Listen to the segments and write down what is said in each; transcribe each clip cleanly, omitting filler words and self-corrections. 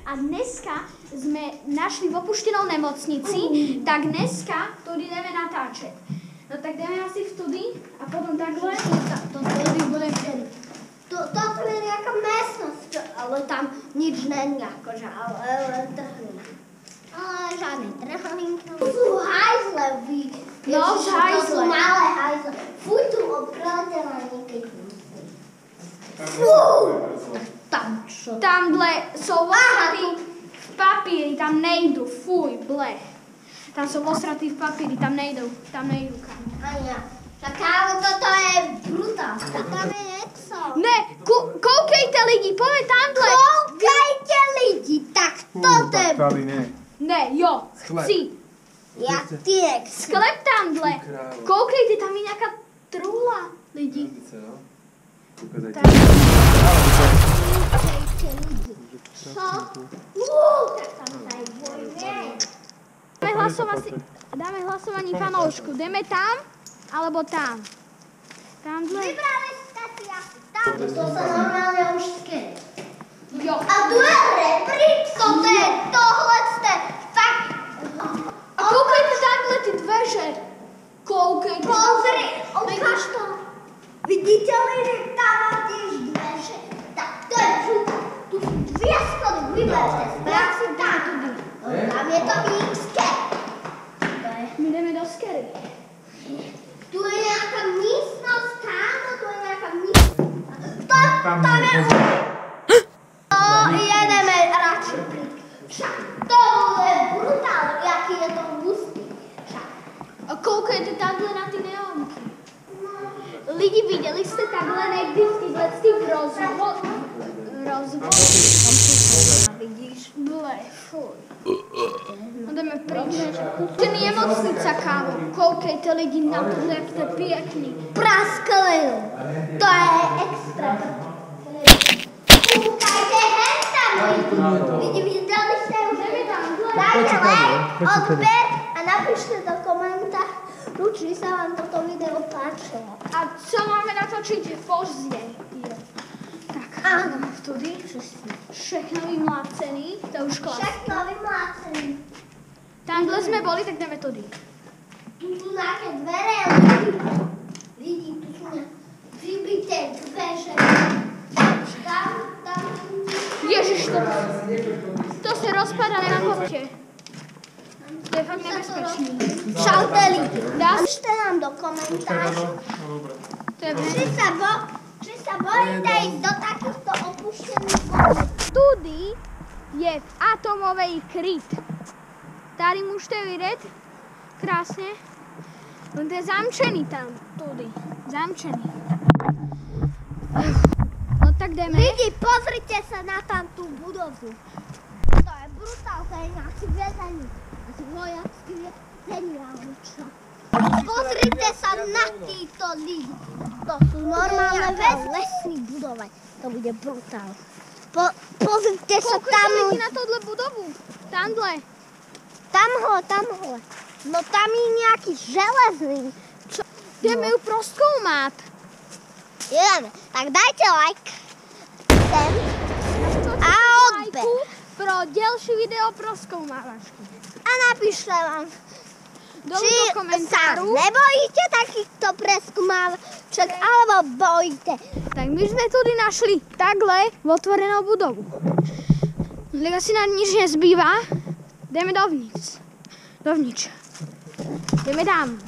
a dneska sme našli v opuštenou nemocnici, tak dneska tudy ideme natáčať. No tak ideme asi vtudy a potom takhle. Tudy budeme vtedy. Toto je nejaká miestnosť, ale tam nič není, akože, ale trhlina. Ale žiadne trhliny. To sú hajzle, vy. No, hajzle. To sú malé hajzle. Fuj, tu obkladela niekedy. Fuj! Tam čo? Tamhle sú osratí v papíri, tam nejdu, fuj, ble. Tam sú osratí v papíri, tam nejdu kam. Ania, tak ale toto je brutál. Tam je niečo. Ne, koukejte lidi, poďme tamhle. Koukejte lidi, tak toto je... Tady ne. Ne, jo, chci. Ja tiek. Sklep tamhle. Koukejte, tam je nejaká truhla, lidi. Koukejte lidi. Čo? Tak tam sa aj bojuje. Dáme hlasovanie fanoušku. Jdeme tam, alebo tam? Tamhle. Vybrali ste si asi tam. To sa normálne už skrie. Jo. A dvere, príď, tohle ste, fakt. A koukejte tamhle ty dveře. Koukejte. Pozri, ukáž to. Vidíte lidi, tam má tiež dveře. Tak to je žúto. Tu sú dvě schody, vyberte. Správne si tam. Tam je to x-ke. My jdeme do skery. Tu je nejaká místnosť, táto, tu je nejaká místnosť. Tam je... Jedeme radšej príď. Však to je brutál, jaký je to hustý. A koukejte takhle na ty neonky. Lidi, viděli jste takhle někdy v těch rozvodech? Vidíš? Ble, fuj. No jdeme pryč. To je nemocnica, kámo. Koukejte lidi na to, jak to je pěkný. Praskleju. To je extra. Koukajte hen tam lidi. Videli ste už? Dajte like, odber a napíšte do komentáru, či sa vám toto video páčilo. A co máme natočiť později? Tak, Áno. vtudy. Všechno vymlácený, to už klasika. Všechno vymlácený. Tamhle jsme boli, tak jdeme tudy. Tu sú nejaké dvere, lidi, tu sú vybité dveře. Tam. Ježiš, to se rozpadá na kopče. To je fakt nebezpečný. Čaute lidi. Dá Píšte nám do komentářů, To je či sa bojíte ísť do takýchto opuštených bodov. Tudy je v atomovej kryt. Tady můžete vidět krásně. On je zamčený tam, tudy. Zamčený. No tak jdeme. Lidi, pozrite sa na tam tú budovu. To je brutál, to je nejaký väzení. Asi vojacký väzení, alebo čo. Pozrite sa na títo lidi. To sú normálne lesní budovy. To bude brutál. Pozrite sa tam. Koukejte lidi na tohle budovu. Tamhle. Tamhle. No tam je nejaký železný. Čo? Jdeme ju proskoumat. Ideme. Tak dajte like. A odber. Pro delší video proskoumávačky. A napíšte vám, Dolu či do sa komentáru. nebojíte takýchto preskúmávaček, alebo bojíte. Tak my sme tudy našli takhle otvorenou budovu. Tak asi nám nič nezbývá. Jdeme dovnitř. Jdeme tam.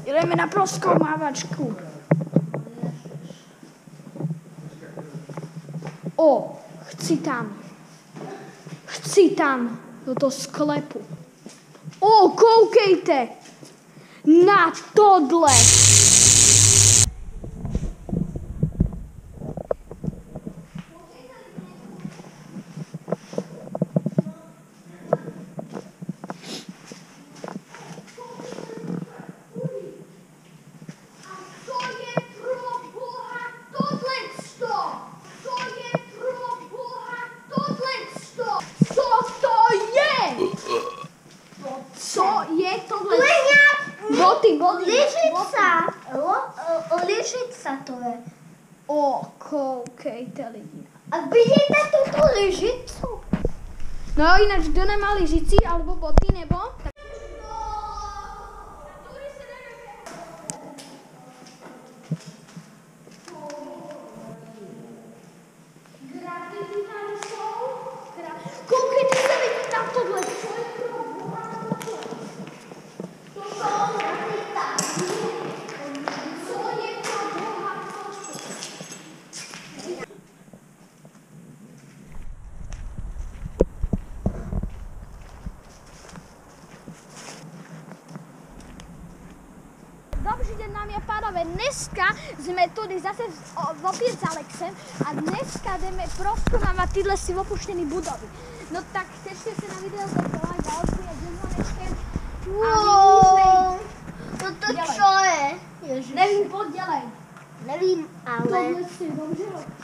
Jdeme na proskoumávačku. Chci tam do toho sklepu. Koukejte na tohle. Lyžica to je. Koukejte lidi. A vidíte túto lyžicu? No ináč, kto nemá lyžici alebo boty nebo... Koukejte se vy na tohle, co je to? Dobrý deň, dámy a pánové, dneska sme tudy zase v opiec s Alexem a dneska ideme proskúmavať tyhle si opuštené budovy. No tak tešite sa na video do toho, ďalšie je zvonečkem. Wow, no to čo je? Ježiš. Nevím, poď ďalej. Nevím, ale... Tohle si dobře robíš.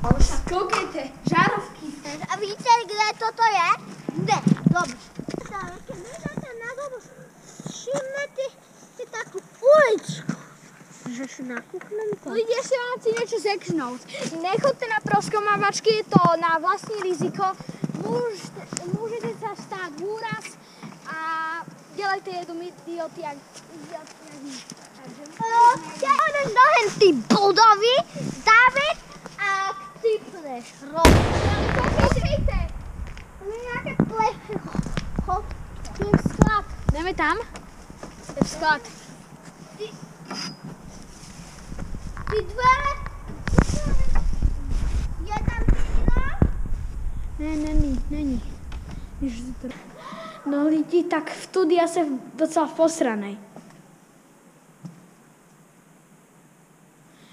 Ale však koukejte, žárovky. A víte, kde toto je? Kde? Dobre. Keď vydáte na dobu, všimnete si takú uličku. Že si nakúknem to. Ľudia si vám chci niečo zeknúť. Nechoďte na proskomávačky, je to na vlastní riziko. Môžete sa stáť v úraz a delajte jednu idioty, jak my. Ja idem do henty budovy, David, a ty pneš robiť. Koukejte. To je nejaké plecho. Tu je sklad. Jdeme tam? To je sklad. Ty dvere? Je tam kino? Není. No lidi, tak v tudy já jsem docela posranej.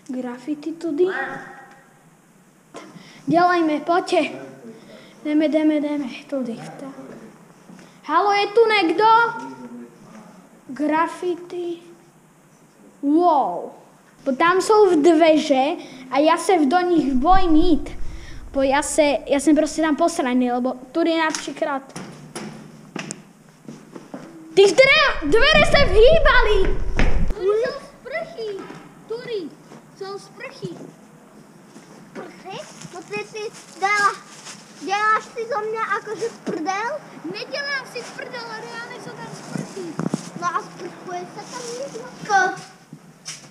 Grafity tudy. Dělajme, pojďte. Jdeme, tudy. Halo, je tu někdo? Grafity. Wow. Bo tam jsou dveře a já se do nich bojím jít. Bo já jsem prostě tam posraný, lebo tudy například. Ty dvere se vhýbali. Tudy jsou sprchy. Tudy jsou sprchy. Sprchy? No ty děláš si zo mňa akože prdel? Nedělám si prdel, reálně jsou tam sprchy. No a sprchuje sa tam niekto?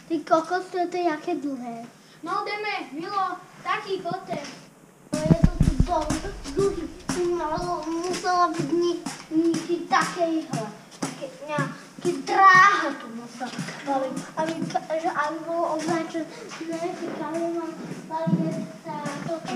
Ty kokos, to je jaké dlhé. No jdeme, Milo, taký potem. No je to tu dlhý. Muselo byť nieký takejhle. Nejaký dráha tu musel boli. Aby bolo označené, že mali sa toto.